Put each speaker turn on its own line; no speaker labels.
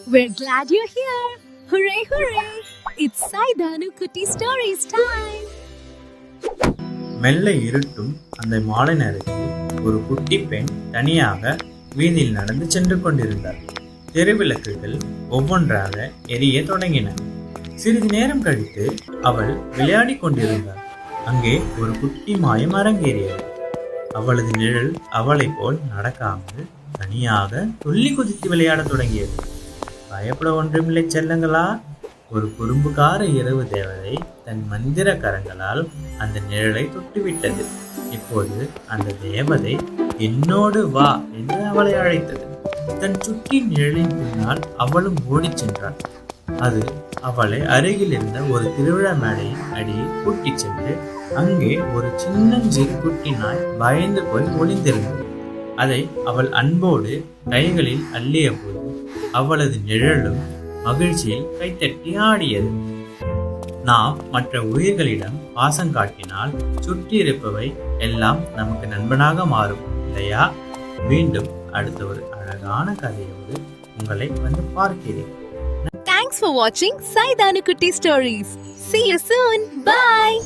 We're glad you're here. Hooray, hooray! It's Saidanu Kutti Stories time.
மெல்ல இருட்டும் அந்த மாலை நேரத்தில் ஒரு குட்டி பெண் தனியாக வீதியில் நடந்து சென்று கொண்டிருந்தார். தெருவிளக்குகள் ஒவ்வொன்றாக எரிய தொடங்கின. சிறிது நேரம் கழித்து அவள் விளையாடி கொண்டிருந்தாள். அங்கே ஒரு குட்டி மாயம் அரங்கேறியது. அவளது நிழல் அவளை போல் நடக்காமல் தனியாக துள்ளி குதித்து விளையாடத் தொடங்கியது. பயப்பட ஒன்றுமில்லை செல்லங்களா, ஒரு குறும்புக்கார இரவு தேவதை தன் மந்திர கரங்களால் அந்த நிழலை தொட்டுவிட்டது. இப்போது அந்த தேவதை என்னோடு வா என்று அவளை அழைத்தது. தன் சுற்றி நிழலின் பின்னால் அவளும் ஓடிச் சென்றாள். அது அவளை அருகில் இருந்த ஒரு திருவிழா மேடையின் அடியில் கூட்டிச் சென்று அங்கே ஒரு சின்னஞ்சிறு குட்டி நாய் பயந்து போய் ஒளிந்திருந்தது. அதை அவள் அன்போடு கைகளில் அள்ளிய போது அவளது நிழலும் மகிழ்ச்சியில் கைத்தட்டி ஆடியது. நாம் மற்ற உயிர்களிடம் பாசம் காட்டினால் சுற்றி இருப்பவை எல்லாம் நமக்கு நண்பனாக மாறும் இல்லையா? மீண்டும் அடுத்த ஒரு அழகான கதையோடு உங்களை வந்து பார்க்கிறேன்.
Thanks for watching Saidanu Kutti Stories. See you soon. Bye.